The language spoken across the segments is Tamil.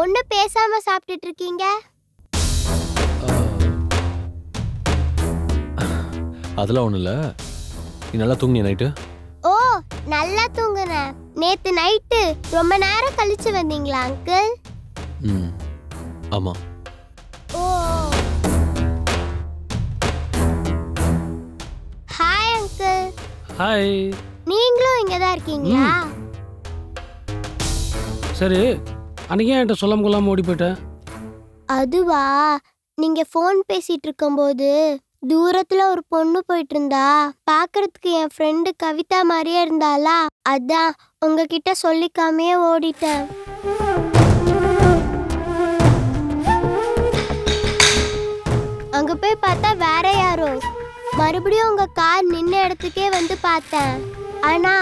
ஒன்னும் பேசாம சாப்பிட்டுட்டு இருக்கீங்க? அதெல்லாம் ஒண்ணும் இல்ல. நீ நல்லா தூங்குனியா நைட்டு? ஓ, நல்லா தூங்குனேன். நேத்து நைட்டு ரொம்ப நேரம் கழிச்சு வந்தீங்களா அங்கிள்? ஆமா. ஓ, ஹாய் அங்கிள். ஹாய். நீங்களும் இங்க தான் இருக்கீங்களா? சரி, அன்னைக்கு என்கிட்ட சொல்லாம கொள்ளாம ஓடி போயிட்ட? அதுவா, நீங்க ஃபோன் பேசிட்டு இருக்கும்போது தூரத்துல ஒரு பொண்ணு போயிட்டு இருந்தா. பாக்குறதுக்கு என் ஃப்ரெண்டு கவிதா மாதிரியே இருந்தாளா, அதான் உங்ககிட்ட சொல்லிக்காமே ஓடிட்டேன். அங்க போய் பார்த்தா வேற யாரோ. மறுபடியும் உங்க கார் நின்ன இடத்துக்கே வந்து பார்த்தேன். ஆனா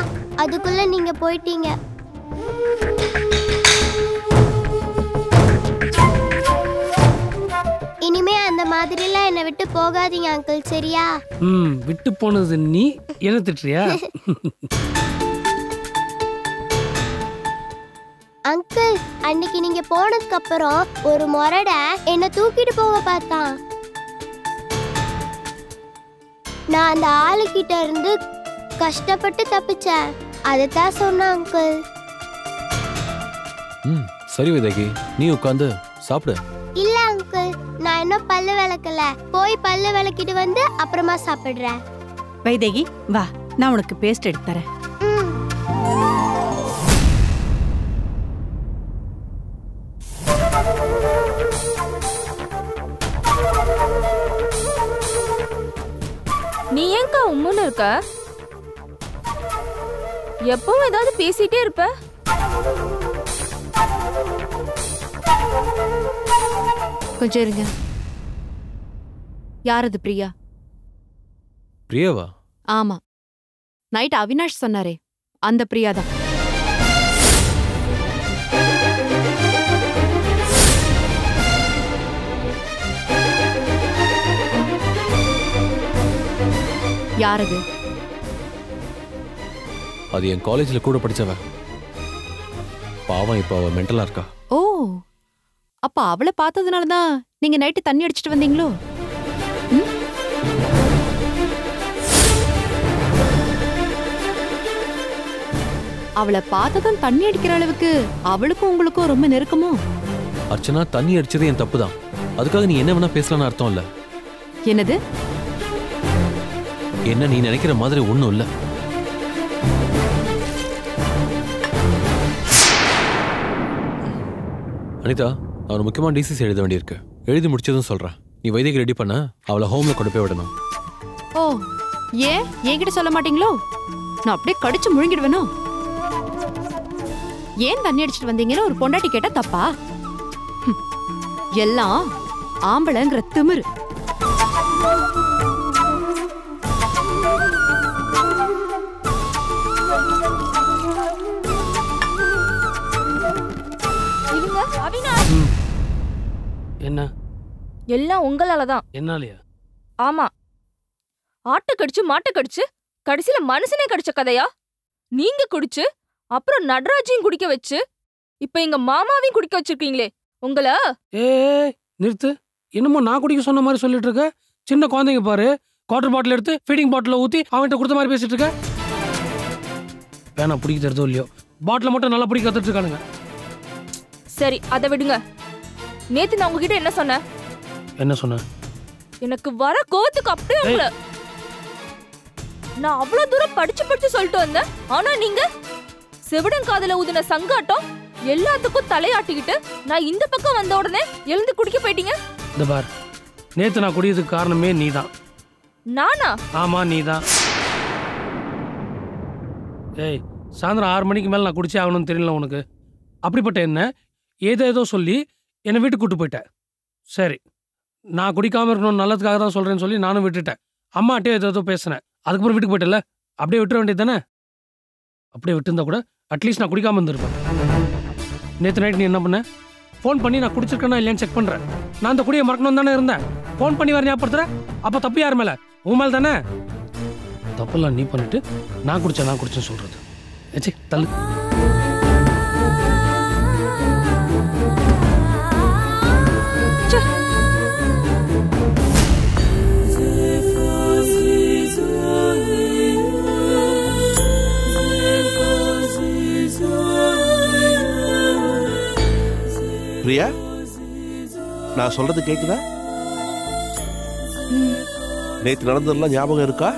அதுக்குள்ள நீங்க போயிட்டீங்க. இனிமே அந்த மாதிரிலாம் என்னை விட்டு போகாதீங்க அங்கிள், சரியா? விட்டு போனது நீ என்ன திட்டுறியா? அங்கிள், அன்னைக்கு நீங்க போனதுக்கு அப்புறம் ஒரு முரட என்ன தூக்கிட்டு போக பார்த்தான். நான் அந்த ஆளுகிட்ட இருந்து கஷ்டப்பட்டு தப்பிச்சேன். அதைத்தான் சொன்னேன் அங்கிள். சரி வைதேகி, நீ உட்காந்து சாப்பிடு. இல்ல அங்கிள், நான் இன்னும் பல்லு விளக்கல. போய் பல்லு விளக்கிட்டு வந்து அப்புறமா சாப்பிடுறேன். வைதேகி வா, நான் உனக்கு பேஸ்ட் எடுத்து தரேன். நீ ஏங்கா உம்முன்னு இருக்க? எப்பவும் ஏதாவது பேசிட்டே இருப்ப. கொஞ்சம் இருங்க. யார் அது? பிரியா. பிரியாவா? ஆமா, நைட் அவினாஷ் சொன்னாரே அந்த பிரியா தான். யார் அது? அது என் காலேஜ்ல கூட படிச்சவ. பாவம், இப்ப அவ மென்டலா இருக்கா. ஓ, அப்ப அவளை பார்த்ததுனாலதான் நீங்க நைட்டு தண்ணி அடிச்சிட்டு வந்தீங்களோ? அவளை பார்த்ததும் தண்ணி அடிக்கிற அளவுக்கு அவளுக்கும் உங்களுக்கும் ரொம்ப நெருக்கமோ? அர்ச்சனா, தண்ணி அடிச்சது என் தப்புதான். அதுக்காக நீ என்ன வேணா பேசலான்னு அர்த்தம் இல்ல. என்னது? என்ன நீ நினைக்கிற மாதிரி ஒண்ணும் இல்ல. அனிதா, அவன் முக்கியமா டிசிசி எழுத வேண்டியிருக்கு. எழுதி முடிச்சதும் சொல்றேன். நீ வைத்தியக்கு ரெடி பண்ண, அவளை ஹோம்ல கொண்டு போய் விடணும். ஓ, ஏன் என்கிட்ட சொல்ல மாட்டீங்களோ? நான் அப்படியே கடிச்சு முழுங்கிடுவேனோ? ஏன் தண்ணி அடிச்சிட்டு வந்தீங்கன்னு ஒரு பொண்டாட்டி கேட்டா தப்பா? எல்லாம் ஆம்பளைங்கிற திமிரு. என்ன? எல்லாம் உங்களாலதான். என்னாலயா? ஆமா, ஆட்டை கடிச்சு மாட்டை கடிச்சு கடைசியில மனுஷனே கடிச்ச கதையா? நீங்க குடிச்சு அப்புறம் நடராஜையும் குடிக்க வச்சு இப்ப எங்க மாமாவையும் குடிக்க வச்சிருக்கீங்களே உங்கள. நிறுத்து. என்னமோ நான் குடிக்க சொன்ன மாதிரி சொல்லிட்டு இருக்க. சின்ன குழந்தைங்க பாரு, குவார்டர் பாட்டில் எடுத்து ஃபீடிங் பாட்டில் ஊத்தி அவன்கிட்ட கொடுத்த மாதிரி பேசிட்டு இருக்க. பேனா பிடிக்க தருதோ இல்லையோ, பாட்டில மட்டும் நல்லா பிடிக்க கத்துட்டு இருக்கானுங்க. சரி, அதை விடுங்க. நேத்து நான் உங்ககிட்ட என்ன சொன்னேன்? என்ன சொன்ன? எனக்கு வர கோவத்துக்கு அப்படியே உங்களை நான் அவ்வளவு தூரம் படிச்சு சொல்லிட்டு வந்தேன். ஆனா நீங்க செவிடன் காதல ஊதின சங்காட்டம் எல்லாத்துக்கும் தலையாட்டிக்கிட்டு நான் இந்த பக்கம் வந்த உடனே எழுந்து குடிக்க போயிட்டீங்க. இந்த பார், நேத்து நான் குடிக்கிறதுக்கு காரணமே நீதான். நானா? ஆமா, நீதான். ஏய், சாயந்தரம் 6 மணிக்கு மேல நான் குடிச்சே ஆகணும்னு தெரியல உனக்கு. அப்படிப்பட்ட என்ன ஏதோ சொல்லி என்னை வீட்டுக்கு கூட்டு போயிட்டேன். சரி, நான் குடிக்காம இருக்கணும் நல்லதுக்காக தான் சொல்றேன்னு சொல்லி நானும் விட்டுட்டேன். அம்மாட்டே ஏதோ பேசினேன். அதுக்கப்புறம் வீட்டுக்கு போயிட்டல, அப்படியே விட்டுற வேண்டியது தானே? அப்படியே விட்டுருந்தா கூட அட்லீஸ்ட் நான் குடிக்காம இருந்திருப்பேன். நேற்று நைட் நீ என்ன பண்ண? ஃபோன் பண்ணி நான் குடிச்சிருக்கேன்னா இல்லையான்னு செக் பண்றேன். நான் அந்த குடியை மறக்கணும் தானே இருந்தேன். ஃபோன் பண்ணி வேற ஞாபகப்படுத்துறேன். அப்ப தப்பு யார் மேல? உன் மேல தானே. தப்பெல்லாம் நீ பண்ணிட்டு நான் குடிச்சேன்னு சொல்றது. ஏச்சி தள்ளு. நான் சொல்றது கேக்குதா? நேத்து நடந்ததெல்லாம் ஞாபகம் இருக்கா?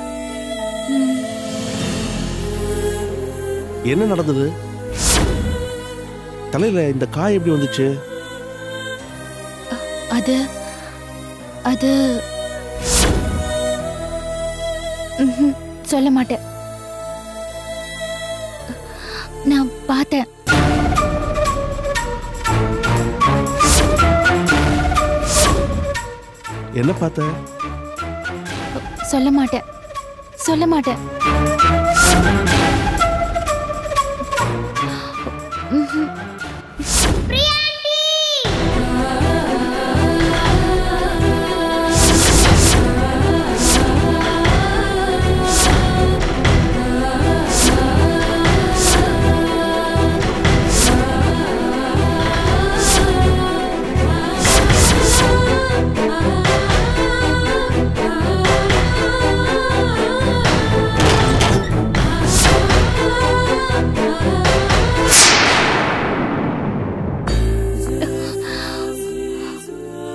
என்ன நடந்தது? தலையில இந்த காய் எப்படி வந்துச்சு? அது சொல்ல மாட்டேன். நான் பார்த்தேன். என்ன பார்த்த? சொல்ல மாட்டேன்.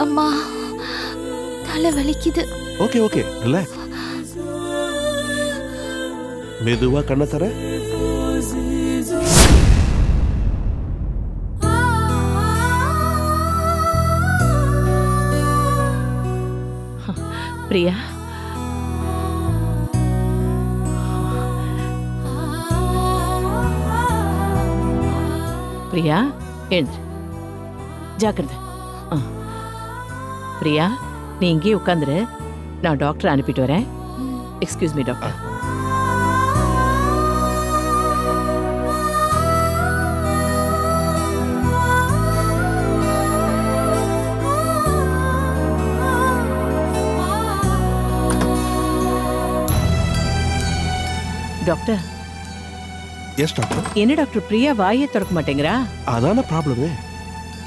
அம்மா, தலை வலிக்குது. Okay relax. மெதுவா கண்ணை தர. பிரியா, பிரியா எழுந்து ஜாக்கிரதை. பிரியா, நீ இங்கே உட்காந்துரு, நான் டாக்டர் அனுப்பிட்டு வரேன். Excuse me doctor. Doctor. Yes doctor. என்ன டாக்டர், பிரியா வாயை திறக்க மாட்டேங்கிறா? அதான ப்ராப்ளமே.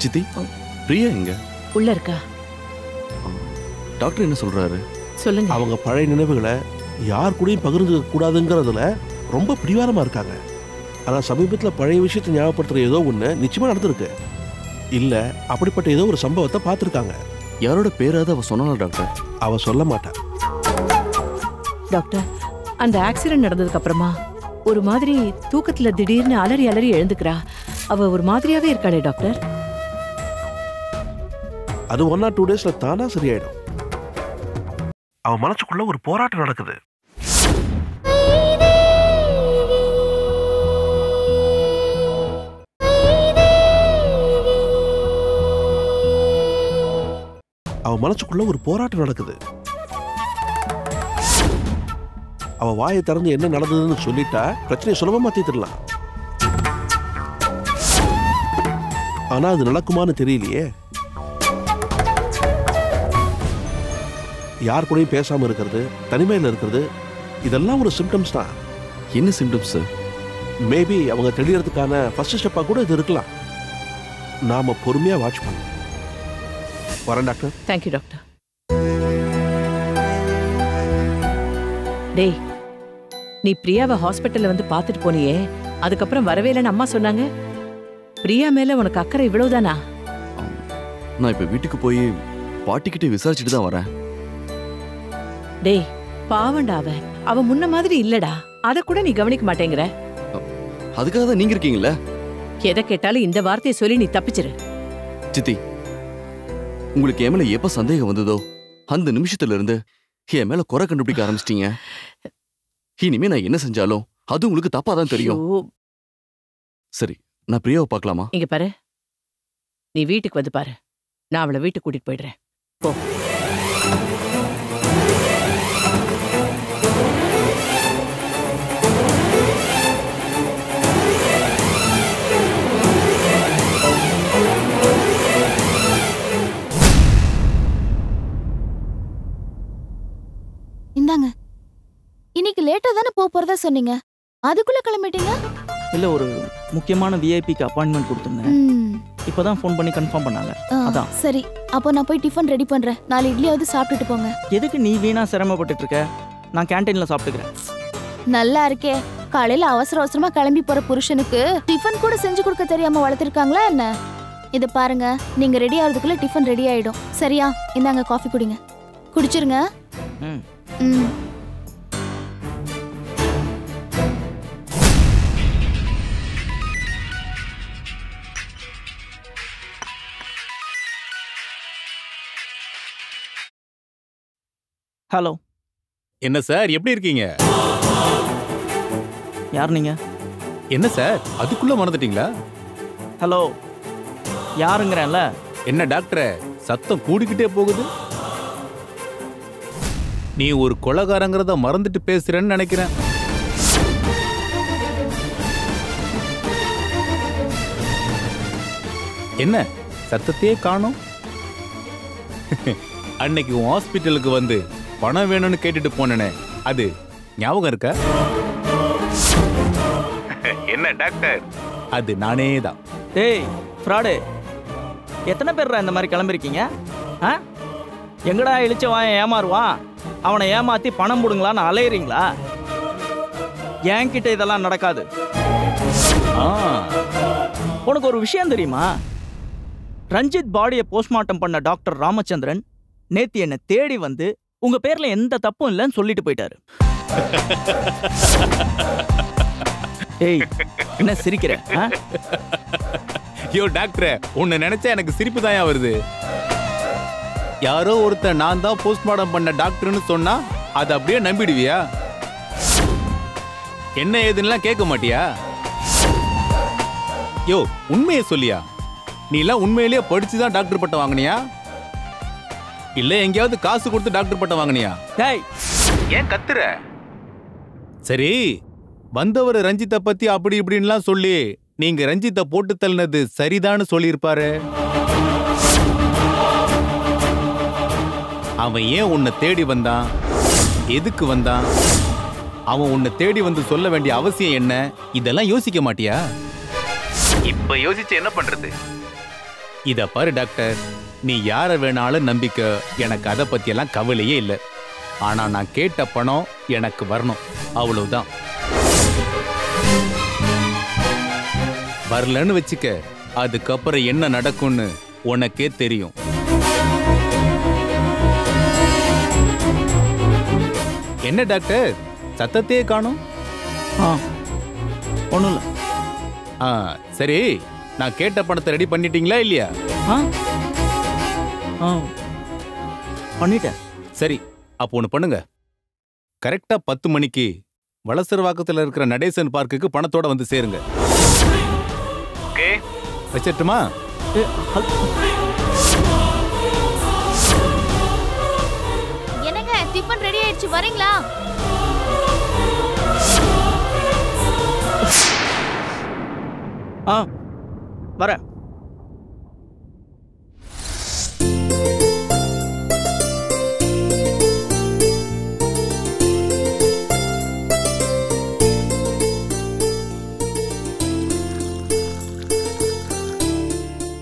சித்தி, பிரியா எங்க? உள்ள இருக்கா? டாக்டர் என்ன சொல்றாரு? சொல்லுங்க. அவங்க பழைய நினைவுகளை யார் கூடயும் பகிர்ந்து கூடாதுங்கிறதுல ரொம்ப பிடிவாரமா இருக்காங்க. ஆனா சமீபத்தில் பழைய விஷயத்தை ஞாபகப்படுத்துற ஏதோ ஒண்ணு நிச்சயமா நடந்திருக்கு. இல்ல அப்படிப்பட்ட ஏதோ ஒரு சம்பவத்தை பார்த்திருக்காங்க. யாரோட பேராவது அவ சொன்னால டாக்டர்? அவ சொல்ல மாட்டா. டாக்டர், அந்த ஆக்சிடென்ட் நடந்ததுக்கு அப்புறமா ஒரு மாதிரி தூக்கத்துல திடீர்னு அலறி அலறி எழுந்துக்கிறா. அவ ஒரு மாதிரியாவே இருக்காளே டாக்டர். அது 1 or 2 daysல தானா சரியாயிடும். அவ மனசுக்குள்ள ஒரு போராட்டம் நடக்குது. அவ வாயை திறந்து என்ன நடந்ததுன்னு சொல்லிட்டா பிரச்சனையை சுலபமா தீர்த்திடலாம். ஆனா அது நடக்குமான்னு தெரியலையே. யார் கூடயும் பேசாம இருக்கிறது, தனிமையில் இருக்கிறது, இதெல்லாம் ஒரு சிம்டம்ஸ் தான். என்ன சிம்டம்ஸ்? மேபி அவங்க தெளியறதுக்கான ஃபர்ஸ்ட் ஸ்டெப்பா கூட இது இருக்கலாம். நாம பொறுமையா வாட்ச் பண்ணணும். வரேன் டாக்டர். Thank you doctor. டேய், நீ பிரியாவை ஹாஸ்பிட்டல்ல வந்து பார்த்துட்டு போனியே, அதுக்கப்புறம் வரவே இல்லைன்னு அம்மா சொன்னாங்க. பிரியா மேல உனக்கு அக்கறை இவ்வளவுதானா? நான் இப்ப வீட்டுக்கு போய் பாட்டிக்கிட்டே விசாரிச்சுட்டு தான் வரேன். டேய், பாவண்டா அவ முன்ன மாதிரி இல்லடா. அத கூட நீ கவனிக்க மாட்டேங்கிற. அதுக்காக தான் நீங்க இருக்கீங்களா? எதை கேட்டாலும் இந்த வார்த்தையை சொல்லி நீ தப்பிச்சிரு. சித்தி, உங்களுக்கு என் மேல எப்ப சந்தேகம் வந்ததோ அந்த நிமிஷத்துல இருந்து என் மேல குறை கண்டுபிடிக்க ஆரம்பிச்சிட்டீங்க. இனிமே நான் என்ன செஞ்சாலும் அது உங்களுக்கு தப்பா தான் தெரியும். சரி, நான் பிரியாவை பார்க்கலாமா? இங்க பாரு, நீ வீட்டுக்கு வந்து பாரு, நான் அவளை வீட்டுக்கு கூட்டிட்டு போயிடுறேன். போ. இந்தாங்க. இன்னைக்கு லேட்டா தானே போறதா சொன்னீங்க, அதுக்குள்ள கிளம்பிட்டீங்க? இல்ல, ஒரு முக்கியமான விஐபிக்கு அப்பாயின்மெண்ட் கொடுத்துருந்தேன். இப்பதான் ஃபோன் பண்ணி கன்ஃபார்ம் பண்ணாங்க. அதான். சரி, அப்போ நான் போய் டிஃபன் ரெடி பண்றேன். 4 இட்லியாவது சாப்பிட்டுட்டு போங்க. எதுக்கு நீ வீணா சிரமப்பட்டுட்டு இருக்க? நான் கேண்டீன்ல சாப்பிட்டுக்கிறேன். நல்லா இருக்கே. காலையில அவசர அவசரமா கிளம்பி போற புருஷனுக்கு டிஃபன் கூட செஞ்சு கொடுக்க தெரியாம வளர்த்திருக்காங்களா என்ன? இது பாருங்க, நீங்க ரெடி ஆகிறதுக்குள்ள டிஃபன் ரெடி ஆயிடும். சரியா? இந்தாங்க காஃபி குடிங்க. குடிச்சிருங்க. ம். ம். ஹலோ. என்ன சார், எப்படி இருக்கீங்க? யார் நீங்க? என்ன சார், அதுக்குள்ள மறந்துட்டீங்களா? ஹலோ, யாருங்கிறேன்ல. என்ன டாக்டர், சத்தம் கூடிக்கிட்டே போகுது. நீ ஒரு கொலைகாரங்கிறத மறந்துட்டு பேசுறேன்னு நினைக்கிறேன். என்ன சத்தத்தையே காணோம்? அன்னைக்கு உன் ஹாஸ்பிட்டலுக்கு வந்து பணம் வேணும்னு கேட்டுட்டு போனேனே, அது ஞாபகம் இருக்கா? என்ன டாக்டர், அது நானே தான். டேய் ஃப்ராடு, எத்தனை பேர் இந்த மாதிரி கிளம்பிருக்கீங்க? ஆ, எங்கடா இழிச்ச வாயன் ஏமாறுவான், அவனை ஏமாத்தி பணம் போடுங்களான்னு அலையிறீங்களா? என்கிட்ட இதெல்லாம் நடக்காது. உனக்கு ஒரு விஷயம் தெரியுமா? ரஞ்சித் பாடியை போஸ்ட்மார்ட்டம் பண்ண டாக்டர் ராமச்சந்திரன் நேத்து என்னை தேடி வந்து உங்க பேர்ல எந்த தப்பும் இல்லைன்னு சொல்லிட்டு போயிட்டாரு. ஏய், என்ன சிரிக்கிற? யோ டாக்டர், உன்னை நினைச்சா எனக்கு சிரிப்பு தான் வருது. யாரோ ஒருத்தர் நான் தான் போஸ்ட்மார்ட்டம் பண்ண டாக்டர்னு சொன்னா அதை அப்படியே நம்பிடுவியா? என்ன ஏதுன்னெல்லாம் கேட்க மாட்டியா? யோ, உண்மையை சொல்லியா? நீ எல்லாம் உண்மையிலேயே படிச்சுதான் டாக்டர் பட்டம் வாங்கினியா, இல்ல எங்கேயாவது காசு கொடுத்து டாக்டர் பட்டம் வாங்கினியா? டேய், ஏன் கத்துற? சரி, வந்தவர் ரஞ்சித்தை பத்தி அப்படி இப்படின்லாம் சொல்லி நீங்க ரஞ்சித்தை போட்டு தள்ளினது சரிதான்னு சொல்லியிருப்பாரு. அவன் ஏன் உன்னை தேடி வந்தான், எதுக்கு வந்தான், அவன் உன்னை தேடி வந்து சொல்ல வேண்டிய அவசியம் என்ன, இதெல்லாம் யோசிக்க மாட்டியா? இப்ப யோசிச்சு என்ன பண்றது? இத பாரு டாக்டர், நீ யார வேணாலும் நம்பிக்க, எனக்கு அதை பத்தியெல்லாம் கவலையே இல்லை. ஆனா நான் கேட்ட பணம் எனக்கு வரணும், அவ்வளவுதான். வரலன்னு வச்சுக்க, அதுக்கப்புறம் என்ன நடக்கும்னு உனக்கே தெரியும். என்ன டாக்டர், சத்தத்தையே காணோம்? ஒண்ணும் இல்ல. சரி, நான் கேட்ட பணத்தை ரெடி பண்ணிட்டீங்களா இல்லையா? பண்ணிட்டேன். சரி, அப்போ ஒன்று பண்ணுங்க. கரெக்டா 10 மணிக்கு வளசரவாக்கத்தில் இருக்கிற நடேசன் பார்க்குக்கு பணத்தோட வந்து சேருங்க. ஓகே, வச்சிட்டுமா? என்னங்க, டிஃபன் ரெடி ஆயிடுச்சு, வரீங்களா? வரேன்.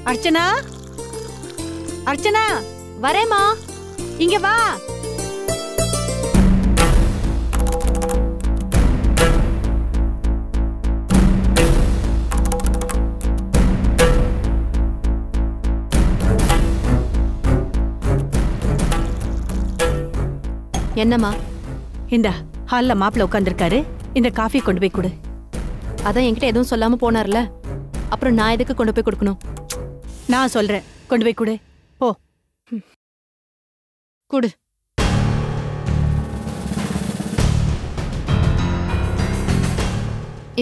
அர்ச்சனா, அர்ச்சனா, வரேம்மா. இங்க வா. என்னம்மா? இந்த ஹால்ல மாப்பிள்ள உட்கார்ந்திருக்காரு, இந்த காஃபி கொண்டு போய் கொடு. அதான் என்கிட்ட எதுவும் சொல்லாம போனார்ல, அப்புறம் நான் எதுக்கு கொண்டு போய் கொடுக்கணும்? நான் சொல்றேன், கொண்டு போய் கொடு. போ. குடு.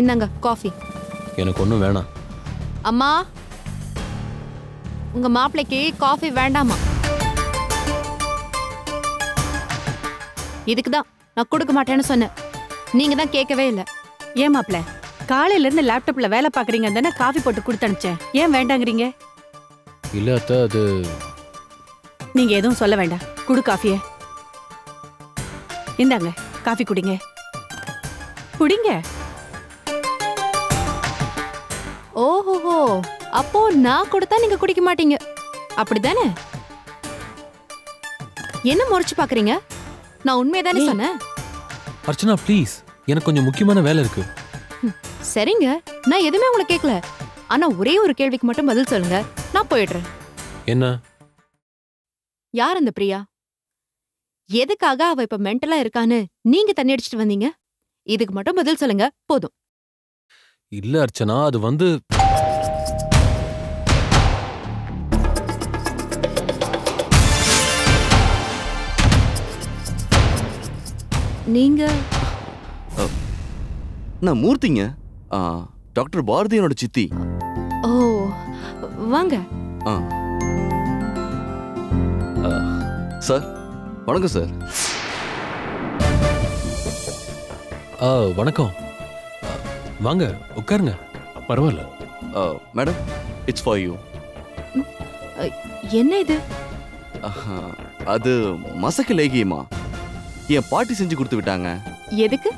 இந்தாங்க காஃபி. எனக்கு ஒன்றும் வேணாம். அம்மா, உங்க மாப்பிள்ளைக்கு காஃபி வேண்டாமா? இதுக்கு தான் நான் கொடுக்க மாட்டேன்னு சொன்னேன், நீங்க தான் கேட்கவே இல்லை. ஏன் மாப்பிள்ள, காலையில இருந்து லேப்டாப்ல வேலை பாக்குறீங்க தானே காஃபி போட்டு கொடுத்து அனுப்பிச்சேன், ஏன் வேண்டாங்கிறீங்க? இல்ல அத்தை, அது நீங்க எதுவும் சொல்ல வேண்டாம், குடு காஃபிய. இந்தாங்க காஃபி குடிங்க, குடிங்க. ஓஹோஹோ, அப்போ நான் கொடுத்தா நீங்க குடிக்க மாட்டீங்க, அப்படிதானே? என்ன முறைச்சு பாக்குறீங்க? நான் உண்மையதானே சொன்னேன். அர்ச்சனா ப்ளீஸ், எனக்கு கொஞ்சம் முக்கியமான வேலை இருக்கு. சரிங்க, நான் எதுவுமே உங்களை கேட்கல. ஆனா ஒரே ஒரு கேள்விக்கு மட்டும் பதில் சொல்லுங்க, நான் நான் போயிடுறேன். என்ன? யார் அந்த பிரியா? எதுக்காக அவ இப்ப மென்டலா இருக்கான்னு நீங்க தண்ணி அடிச்சிட்டு வந்தீங்க? இதுக்கு மட்டும் பதில் சொல்லுங்க போதும். இல்ல அர்ச்சனா, அது வந்து நீங்க நான் மூர்த்திங்க. டாக்டர் பாரதி என்னோட சித்தி. ஓ வாங்க. சார் வணக்கம் சார். வணக்கம். வாங்க உட்காருங்க. பரவாயில்ல. Madam, it's for you. என்ன இது? அது மசக்கு லேகியமா என் பாட்டி செஞ்சு கொடுத்து விட்டாங்க. எதுக்கு?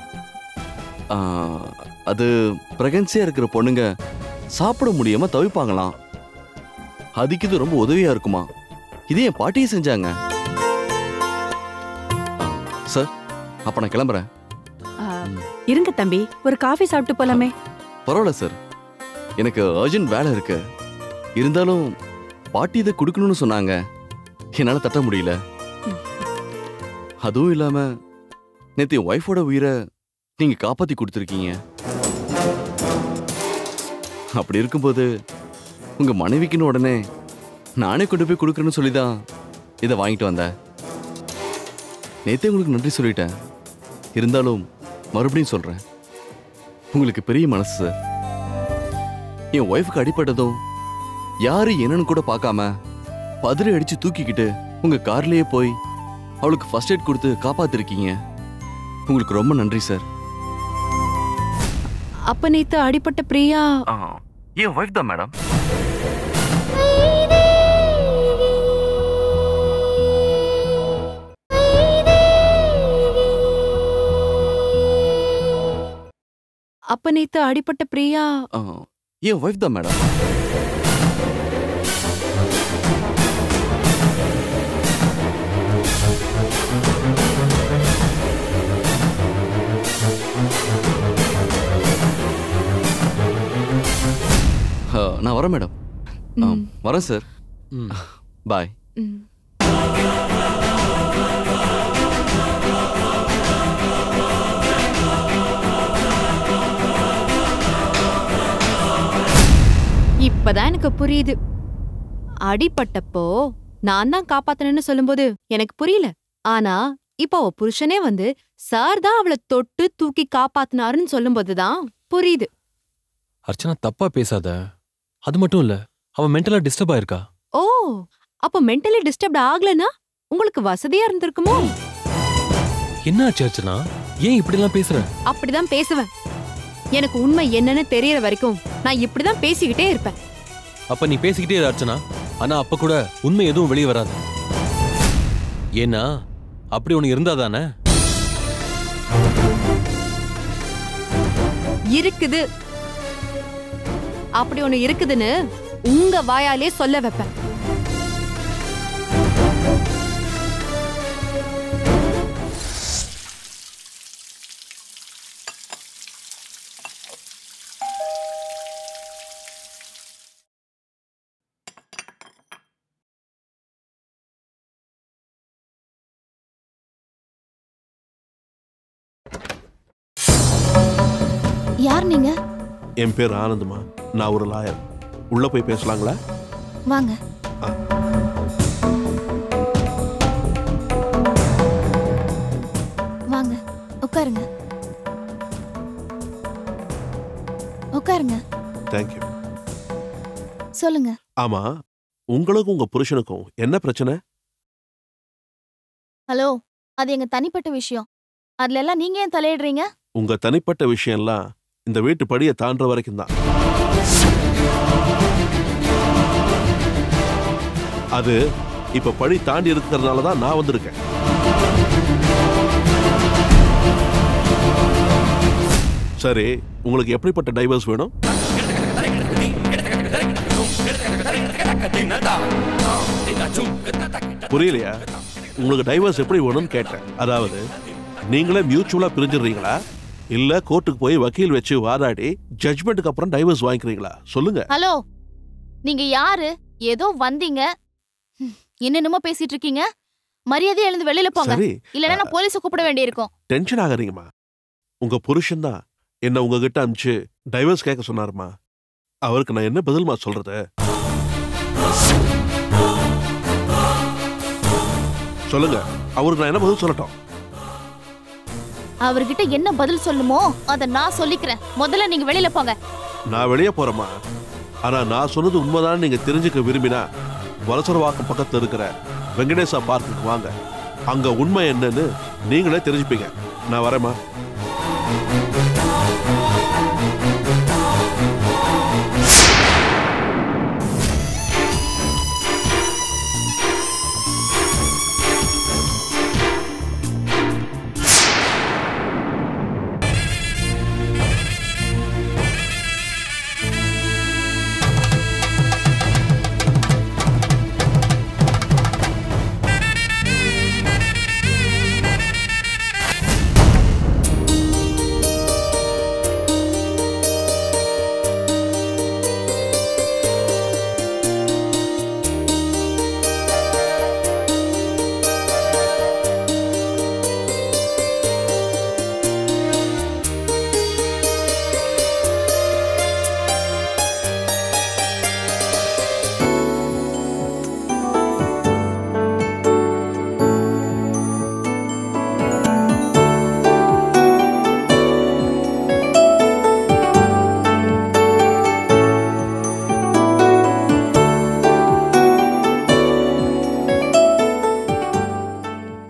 அது பிரெக்னன்சியா இருக்கிற பொண்ணுங்க சாப்பிட முடியாம தவிப்பாங்களாம். அதுக்கு இது ரொம்ப உதவியா இருக்குமா. இதே என் பாட்டியே செஞ்சாங்க. சார், அப்ப நான் கிளம்புறேன். இருங்க தம்பி, ஒரு காஃபி சாப்பிட்டு போலாமே. பரவாயில்ல சார், எனக்கு அர்ஜென்ட் வேலை இருக்கு. இருந்தாலும் பாட்டி இதை கொடுக்கணும்னு சொன்னாங்க, என்னால தட்ட முடியல. அதுவும் இல்லாம நேத்து என் ஒய்ஃபோட உயிரை நீங்க காப்பாத்தி கொடுத்துருக்கீங்க. அப்படி இருக்கும்போது உங்க மனைவிக்குன்னு உடனே நானே கொண்டு போய் கொடுக்குறேன்னு சொல்லிதான் இதை வாங்கிட்டு வந்தேன். நேத்தே உங்களுக்கு நன்றி சொல்லிட்டேன். இருந்தாலும் மறுபடியும் சொல்றேன், உங்களுக்கு பெரிய மனசு சார். என் ஒய்ஃபுக்கு அடிப்பட்டதும் யாரு என்னன்னு கூட பார்க்காம பதறி அடிச்சு தூக்கிக்கிட்டு உங்க கார்லயே போய் அவளுக்கு ஃபர்ஸ்ட் எய்ட் கொடுத்து காப்பாத்திருக்கீங்க. உங்களுக்கு ரொம்ப நன்றி சார். அப்ப நேத்து அடிப்பட்ட பிரியா என் ஒய்ஃப் தான் மேடம். அப்ப நேத்து அடிப்பட்ட பிரியா என் ஒய்ஃப் தான் மேடம். நான் வரேன் மேடம். வரேன் சார். பாய். இப்பதான் எனக்கு புரியுது. அடிப்பட்டப்போ நான் தான் காப்பாத்தணும்னு சொல்லும்போது எனக்கு புரியல. ஆனா இப்ப அவ புருஷனே வந்து சார் தான் அவளை தொட்டு தூக்கி காப்பாத்தினாருன்னு சொல்லும்போதுதான் புரியுது. அர்ச்சனா, தப்பா பேசாத. அது மட்டும் இல்ல, அவ மென்டலா டிஸ்டர்ப் ஆயிருக்கா. ஓ, அப்ப மென்டலி டிஸ்டர்ப்ட் ஆகலனா உங்களுக்கு வசதியா இருந்திருக்குமோ? என்ன ஆச்சு அர்ச்சனா? ஏன் இப்படி எல்லாம் பேசுற? அப்படிதான் பேசுவேன். எனக்கு உண்மை என்னன்னு தெரியற வரைக்கும் நான் இப்படிதான் பேசிக்கிட்டே இருப்பேன். அப்ப நீ பேசிக்கிட்டே இரு அர்ச்சனா. ஆனா அப்ப கூட உண்மை எதுவும் வெளியே வராது. ஏன்னா அப்படி ஒண்ணு இருந்தாதானே? இருக்குது. அப்படி ஒண்ணு இருக்குதுன்னு உங்க வாயாலே சொல்ல வைப்பேன். யார் நீங்க? என் பேர் ஆனந்தமா. நான் ஒரு லாயர். உள்ள போய் பேசலாங்களா? வாங்க. வாங்க உட்காருங்க. உட்காருங்க. தேங்க்யூ. சொல்லுங்க. ஆமா, உங்களுக்கும் உங்க புருஷனுக்கும் என்ன பிரச்சனை? ஹலோ, அது எங்க தனிப்பட்ட விஷயம். அதுல எல்லாம் நீங்க ஏன் தலையிடுறீங்க? உங்க தனிப்பட்ட விஷயம்லாம் இந்த வீட்டு படியை தாண்டுற வரைக்கும் தான். அது இப்ப படி தாண்டி இருக்கிறதுனால தான் நான் வந்திருக்கேன். சரி, உங்களுக்கு எப்படிப்பட்ட டைவர்ஸ் வேணும்? புரியலையா? உங்களுக்கு டைவர்ஸ் எப்படி வேணும்னு கேட்டேன். அதாவது நீங்களே மியூச்சுவலா பிரிஞ்சிடுறீங்களா, இல்ல கோர்ட்டுக்கு போய் வக்கீல் வச்சு வாதாடி ஜட்ஜ்மெண்ட்டுக்கு அப்புறம் டைவர்ஸ் வாங்கிக்கிறீங்களா? சொல்லுங்க. ஹலோ, நீங்க யாரு? ஏதோ வந்தீங்க, என்னென்னமோ பேசிட்டு இருக்கீங்க. மரியாதையா எழுந்து வெளியில போங்க, சரி இல்லன்னா நான் போலீஸ கூப்பிட வேண்டியிருக்கும். டென்ஷன் ஆகாதீங்கம்மா. உங்க புருஷன் தான் என்ன உங்ககிட்ட அனுப்பிச்சு டைவர்ஸ் கேட்க சொன்னாருமா. அவருக்கு நான் என்ன பதில்மா சொல்றது? சொல்லுங்க, அவருக்கு நான் என்ன பதில் சொல்லட்டும்? அவர்கிட்ட என்ன பதில் சொல்லுமோ அத நான் சொல்லிக்கிறேன். முதல்ல நீங்க வெளியில போங்க. நான் வெளியே போறேம்மா. ஆனா நான் சொன்னது உண்மைதான் நீங்க தெரிஞ்சுக்க விரும்பினா வலசரவாக்கம் பக்கத்துல இருக்கிற வெங்கடேசா பார்க்குக்கு வாங்க. அங்க உண்மை என்னன்னு நீங்களே தெரிஞ்சுப்பீங்க. நான் வரேம்மா.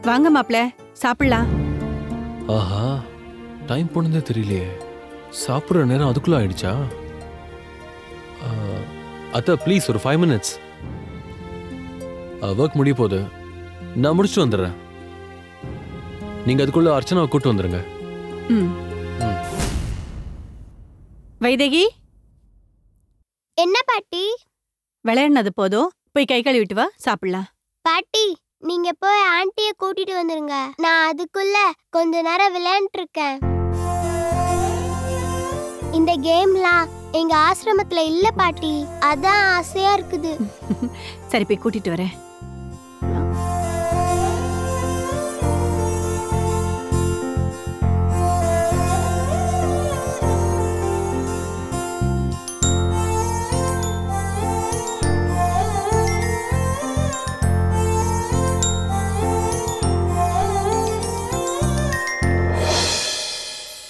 வாங்க மாப்ள, சாப்பிடலாம். ஆஹா, டைம் போனதே தெரியலையே. சாப்பிட்ற நேரம் அதுக்குள்ள ஆயிடுச்சா? அத்தா ப்ளீஸ் ஒரு 5 minutes. ஒர்க் முடிய போகுது, நான் முடிச்சுட்டு வந்துடுறேன். நீங்க அதுக்குள்ள அர்ச்சனாவை கூட்டு வந்துருங்க. வைதேகி, என்ன பாட்டி? விளையாடினது போதும், போய் கை கழுவிட்டு வா, சாப்பிடலாம். பாட்டி, நீங்க போய் ஆண்டிய கூட்டிட்டு வந்துருங்க. நான் அதுக்குள்ள கொஞ்ச நேரம் விளையாண்டுட்டு இருக்கேன். இந்த கேம்லாம் எங்க ஆசிரமத்துல இல்ல பாட்டி, அதான் ஆசையா இருக்குது. சரி, போய் கூட்டிட்டு வரேன்.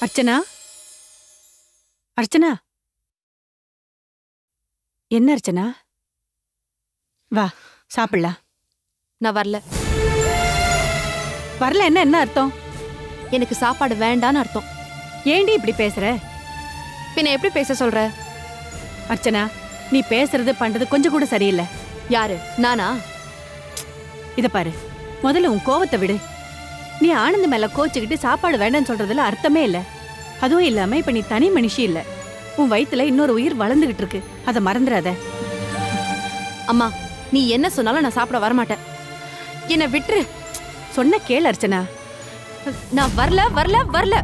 அர்ச்சனா, அர்ச்சனா, என்ன அர்ச்சனா? வா, சாப்பிடலாம். நான் வரல. வரல என்ன என்ன அர்த்தம்? எனக்கு சாப்பாடு வேண்டான்னு அர்த்தம். ஏண்டி இப்படி பேசுற? பின்ன எப்படி பேச சொல்ற? அர்ச்சனா, நீ பேசுறது பண்றது கொஞ்சம் கூட சரியில்லை. யாரு, நானா? இத பாரு, முதல்ல உன் கோவத்தை விடு. நீ ஆனந்த் மேல கோச்சுக்கிட்டு சாப்பாடு வேண்டாம்னு சொல்றதுல அர்த்தமே இல்ல. அதுவும் இல்லாம இப்ப நீ தனி மனுஷி இல்ல, உன் வயித்துல இன்னொரு உயிர் வளர்ந்துகிட்டு இருக்கு. அதை மறந்துடாத. அம்மா, நீ என்ன சொன்னாலும் நான் சாப்பிட வரமாட்டேன். என்ன விட்டுரு. சொன்ன கேளு அர்ச்சனா. நான் வரல வரல வரல.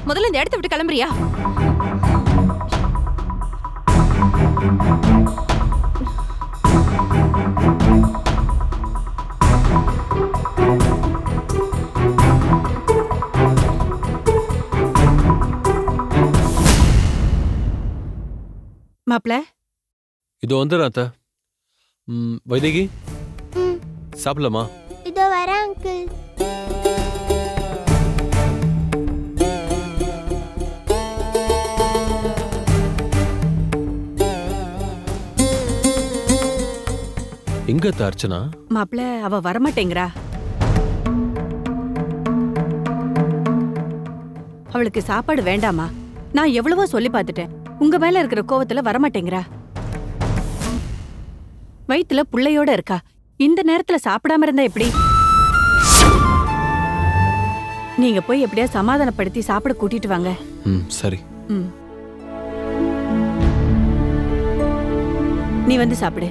முதல்ல இந்த இடத்த விட்டு கிளம்புறியா? மாப்ள, இதோ வந்துடுறேன் அத்தா. வைதேகி, சாப்பிடலாமா? இதோ வரேன் அங்கிள். எங்க அத்தா அர்ச்சனா? மாப்ள, அவ வரமாட்டேங்கிறா. அவளுக்கு சாப்பாடு வேண்டாமா? நான் எவ்வளவோ சொல்லி பார்த்துட்டேன். உங்க மேல இருக்கிற கோவத்துல வரமாட்டேங்கிறா. வயித்துல புள்ளையோட இருக்கா. இந்த நேரத்துல சாப்பிடாம இருந்தா எப்படி? நீங்க போய் எப்படியா சமாதானப்படுத்தி சாப்பிட கூட்டிட்டு வாங்க. சரி. நீ வந்து சாப்பிடு.